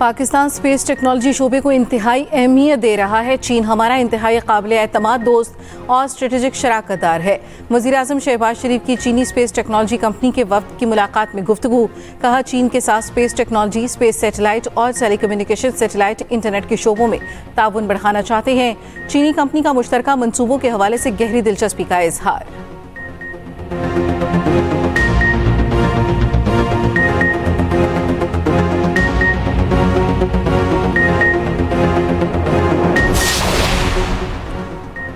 Pakistan space technology शोबे को इंतहाई अहमियत दे रहा है। चीन हमारा इंतहाई काबिल एतमाद दोस्त और स्ट्रेटेजिक शराकतदार है। वज़ीर-ए-आज़म शहबाज शरीफ की चीनी स्पेस टेक्नोलॉजी कंपनी के वक्त की मुलाकात में गुफ्तगू। कहा, चीन के साथ स्पेस टेक्नोलॉजी, स्पेस सैटेलाइट और टेलीकम्युनिकेशन सैटेलाइट इंटरनेट के शोबों में ताउन बढ़ाना चाहते हैं। चीनी कंपनी का मुश्तरका मंसूबों के हवाले से गहरी दिलचस्पी का इजहार।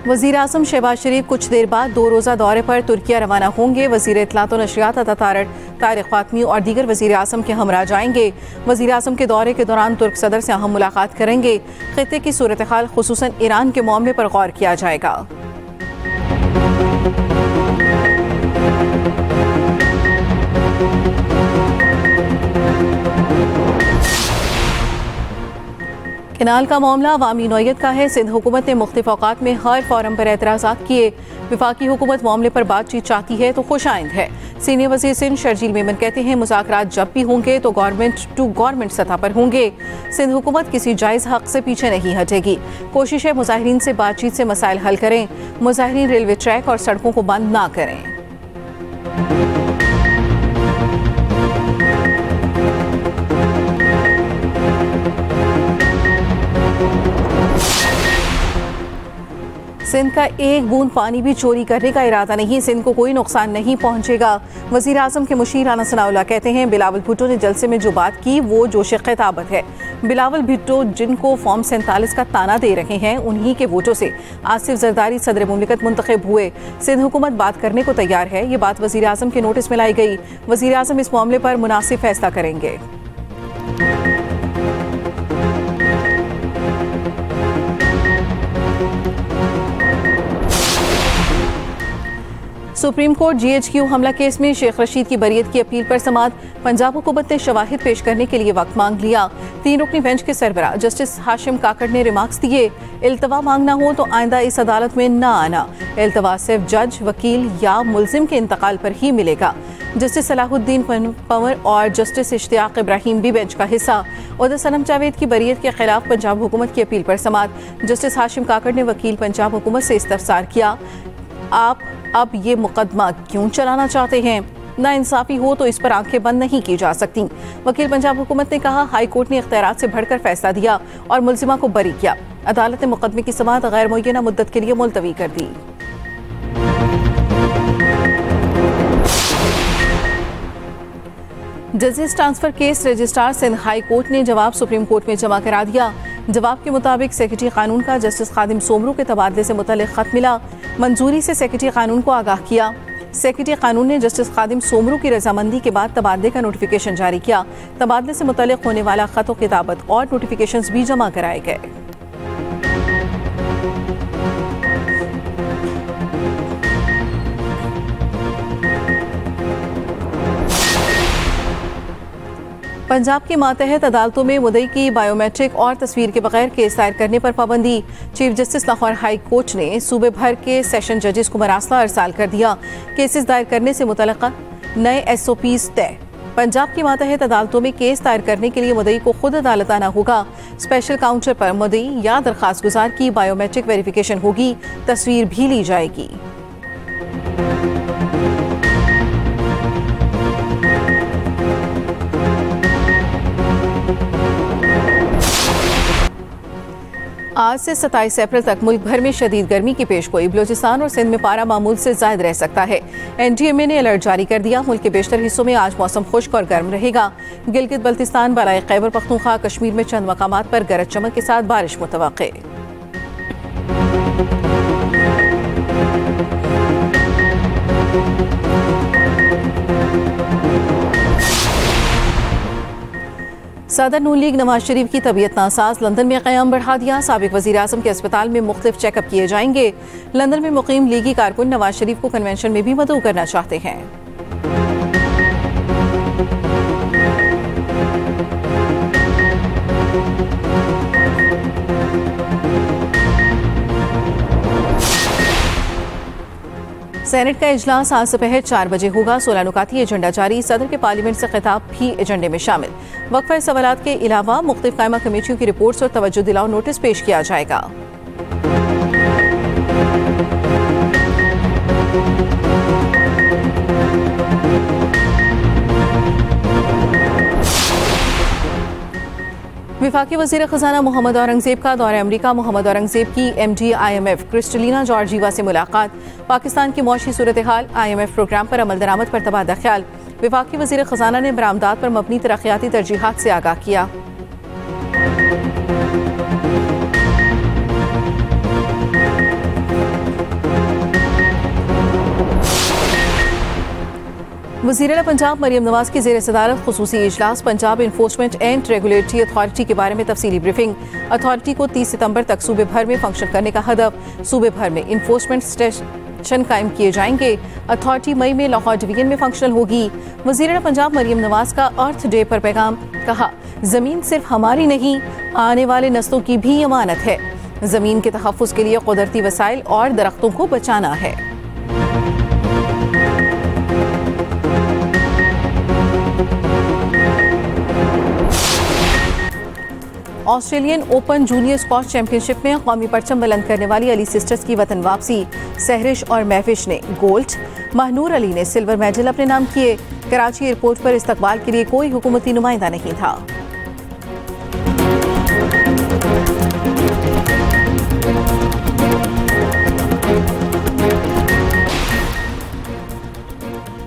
वज़ीर-ए-आज़म शहबाज शरीफ कुछ देर बाद 2 रोज़ा दौरे पर तुर्किया रवाना होंगे। वज़ीर इत्तलात व नशरियात अता तारिक ख़ातमी और दीगर वज़ीर-ए-आज़म के हमरा जाएंगे। वज़ीर-ए-आज़म के दौरे के दौरान तुर्क सदर से अहम मुलाकात करेंगे। ख़ित्ते की सूरत हाल ख़ुसूसन ईरान के मामले पर गौर किया जाएगा। केनाल का मामला अवामी नौयत का है। सिंध हुकूमत ने मुख्तलिफ औकात में हर फोरम पर एतराज़ात किए। विफाकी हुकूमत मामले पर बातचीत चाहती है तो खुश आइंद है। सीनियर वज़ीर सिंध शर्जील मेमन कहते हैं, मुज़ाकरात जब भी होंगे तो गवर्नमेंट टू गवर्नमेंट सतह पर होंगे। सिंध हुकूमत किसी जायज़ हक से पीछे नहीं हटेगी। कोशिश है मुज़ाहिरीन से बातचीत से मसाइल हल करें। मुज़ाहिरीन रेलवे ट्रैक और सड़कों को बंद ना करें। सिंध का एक बूंद पानी भी चोरी करने का इरादा नहीं। सिंध को कोई नुकसान नहीं पहुंचेगा। वज़ीर आज़म के मुशीर राना सनाउल्लाह कहते हैं, बिलावल भुट्टो ने जलसे में जो बात की वो जोश खिताबत है। बिलावल भुट्टो जिनको फॉर्म 47 का ताना दे रहे हैं, उन्हीं के वोटों से आसिफ जरदारी सदर मुमलिकत मुंतखब हुए। सिंध हुकूमत बात करने को तैयार है। ये बात वज़ीर आज़म के नोटिस में लाई गई। वज़ीर आज़म इस मामले पर मुनासिब फैसला करेंगे। सुप्रीम कोर्ट GHQ हमला केस में शेख रशीद की बरियत की अपील पर समाअत। पंजाब हुकूमत ने शवाहिद पेश करने के लिए वक्त मांग लिया। 3 रुकनी बेंच के सरबराह जस्टिस हाशिम काकड़ ने रिमार्क्स दिए, इल्तवा मांगना हो तो आइंदा इस अदालत में ना आना। इल्तवा सिर्फ जज, वकील या मुल्जिम के इंतकाल पर ही मिलेगा। जस्टिस सलाहुद्दीन पंवर और जस्टिस इश्तियाक इब्राहिम भी बेंच का हिस्सा। उधर सनम जावेद की बरियत के खिलाफ पंजाब हुकूमत की अपील पर समाअत। जस्टिस हाशिम काकड़ ने वकील पंजाब हुकूमत से इस्तफसार किया, आप अब ये मुकदमा क्यों चलाना चाहते हैं? ना इंसाफी हो तो इस पर आंखें बंद नहीं की जा सकती। वकील पंजाब हुकूमत ने कहा, हाई कोर्ट ने इख्तियारात से बढ़कर फैसला दिया और मुल्जिमा को बरी किया। अदालत ने मुकदमे की समाअत गैर मुय्यना मुद्दत के लिए मुलतवी कर दी। जजेस transfer case registrar Sindh high court ने जवाब सुप्रीम कोर्ट में जमा करा दिया। जवाब के मुताबिक सेक्रेटरी कानून का जस्टिस खादिम सोमरू के तबादले से मुतल्लिक खत मिला। मंजूरी से सेक्रेटरी कानून को आगाह किया। सेक्रेटरी कानून ने जस्टिस खादिम सोमरू की रजामंदी के बाद तबादले का नोटिफिकेशन जारी किया। तबादले से मुतल्लिक होने वाला खत व किताबत और नोटिफिकेशंस भी जमा कराए गए। पंजाब की मातहत अदालतों में मुद्दई की बायोमेट्रिक और तस्वीर के बगैर केस दायर करने पर पाबंदी। Chief justice Lahore high court ने सूबे भर के सेशन जजेस को मरासला अरसाल कर दिया। केसेस दायर करने से मुतल्लिक़ नए SOPs तय। पंजाब की मातहत अदालतों में केस दायर करने के लिए मुद्दई को खुद अदालत आना होगा। स्पेशल काउंटर पर मुद्दई या दरख्वास्त गुजार की बायोमेट्रिक वेरिफिकेशन होगी, तस्वीर भी ली जाएगी। आज से 27 अप्रैल तक मुल्क भर में शदीद गर्मी की पेशगोई। बलूचिस्तान और सिंध में पारा मामूल से ज़ायद रह सकता है। NTMA ने अलर्ट जारी कर दिया। मुल्क के बेशतर हिस्सों में आज मौसम खुश्क और गर्म रहेगा। गिलगित बल्तिस्तान, बराए खैबर पख्तूनख्वा, कश्मीर में चंद मकामात पर गरज चमक के साथ बारिश मुतवक्के। सदर नून लीग नवाज शरीफ की तबीयत नासाज, लंदन में क़याम बढ़ा दिया। साबिक वज़ीर आज़म के अस्पताल में मुख्तलिफ चेकअप किए जाएंगे। लंदन में मुकीम लीगी कारकुन नवाज शरीफ को कन्वेंशन में भी मदऊ करना चाहते हैं। सेनेट का इजलास आज दोपहर 4 बजे होगा। 16 नुकाती एजेंडा जारी। सदर के पार्लियामेंट से खिताब भी एजेंडे में शामिल। वक्फा सवालात के अलावा मुख्तलिफ कायमा कमेटियों की रिपोर्ट्स और तवज्जो दिलाओ नोटिस पेश किया जाएगा। विफाकी वज़ीर ख़ज़ाना मोहम्मद औरंगज़ेब का दौरा अमरीका। मोहम्मद औरंगज़ेब की MD IMF क्रिस्टलिना जॉर्जीवा से मुलाकात। पाकिस्तान की मौशी सूरत हाल, IMF प्रोग्राम पर अमल दरामद पर तबादला ख्याल। विफाकी वज़ीर ख़ज़ाना ने बरामदात पर मबनी तरक्याती तरजीहात से आगाह किया। वज़ीर पंजाब मरियम नवाज की ज़ेर सदारत खुसूसी इजलास। Punjab enforcement and regulatory authority के बारे में तफसीली ब्रीफिंग। अथॉरिटी को 30 सितंबर तक सूबे भर में फंक्शन करने का हदफ। सूबे भर में इन्फोर्समेंट स्टेशन कायम किए जाएंगे। अथॉरिटी मई में लाहौर डिवीजन में फंक्शनल होगी। वज़ीर पंजाब मरियम नवाज का अर्थ डे पर पैगाम। कहा, ज़मीन सिर्फ हमारी नहीं, आने वाले नस्लों की भी अमानत है। ज़मीन के तहफ़्फ़ुज़ के लिए कुदरती वसाइल और दरख्तों को बचाना है। Australian open junior squash championship में कौमी परचम बुलंद करने वाली अली सिस्टर्स की वतन वापसी। सहरिश और महविश ने गोल्ड, महनूर अली ने सिल्वर मेडल अपने नाम किए। कराची एयरपोर्ट पर इस्तकबाल के लिए कोई हुकूमती नुमाइंदा नहीं था।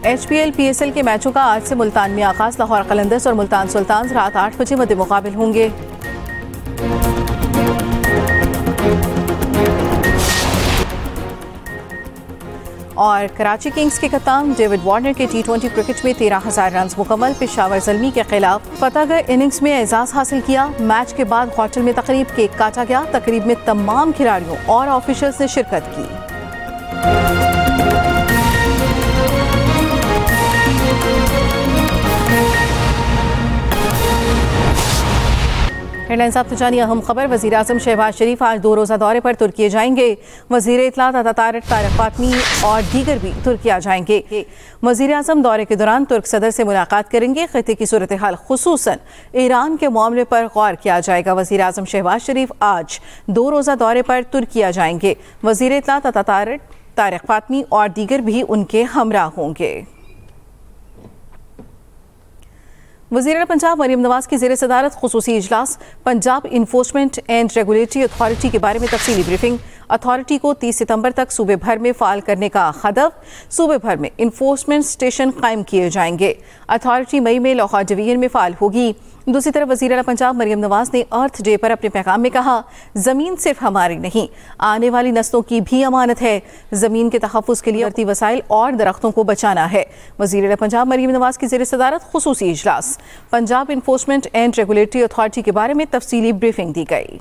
HPL PSL के मैचों का आज से मुल्तान में आगाज। लाहौर कलंदर्स और मुल्तान सुल्तान्स रात 8 बजे मद्दे मुकाबिल होंगे। और कराची किंग्स के कप्तान डेविड वार्नर के T20 क्रिकेट में 13,000 रन मुकम्मल। पेशावर ज़ल्मी के खिलाफ फतहगढ़ इनिंग्स में एजाज हासिल किया। मैच के बाद होटल में तकरीब केक काटा गया। तकरीब में तमाम खिलाड़ियों और ऑफिशियल्स ने शिरकत की। हेडलाइंस आप तो जानिए अहम खबर। वज़ीर आज़म शहबाज शरीफ आज 2 रोज़ा दौरे पर तुर्की जाएंगे। वज़ीर इत्तलात तारिक फातमी और दीगर भी तुर्किया जाएंगे। वज़ीर आज़म दौरे के दौरान तुर्क सदर से मुलाकात करेंगे। खित्ते की सूरत हाल खुसूसन ईरान के मामले पर गौर किया जाएगा। वज़ीर आज़म शहबाज शरीफ आज 2 रोज़ा दौरे पर तुर्किया जाएंगे। वज़ीर इत्तलात तारिक फातमी और दीगर भी उनके हमरा होंगे। वज़ीर पंजाब मरियम नवाज की ज़ेर सदारत खुसूसी इजलास। Punjab enforcement and regulatory authority के बारे में तफसीली ब्रीफिंग। अथॉरिटी को 30 सितंबर तक सूबे भर में फ़ाल करने का हदफ। सूबे भर में इन्फोर्समेंट स्टेशन कायम किए जाएंगे। अथॉरिटी मई में लाहौर डिवीजन में फ़ाल होगी। दूसरी तरफ वज़ीर पंजाब मरियम नवाज ने अर्थ डे पर अपने पैगाम में कहा, ज़मीन सिर्फ हमारी नहीं, आने वाली नस्लों की भी अमानत है। ज़मीन के तहफ़्फ़ुज़ के लिए कुदरती वसाइल और दरख्तों को बचाना है। वज़ीर पंजाब मरियम नवाज की ज़ेर सदारत खुसूसी इजलास। Punjab enforcement and regulatory authority के बारे में तफसीली ब्रीफिंग दी गई।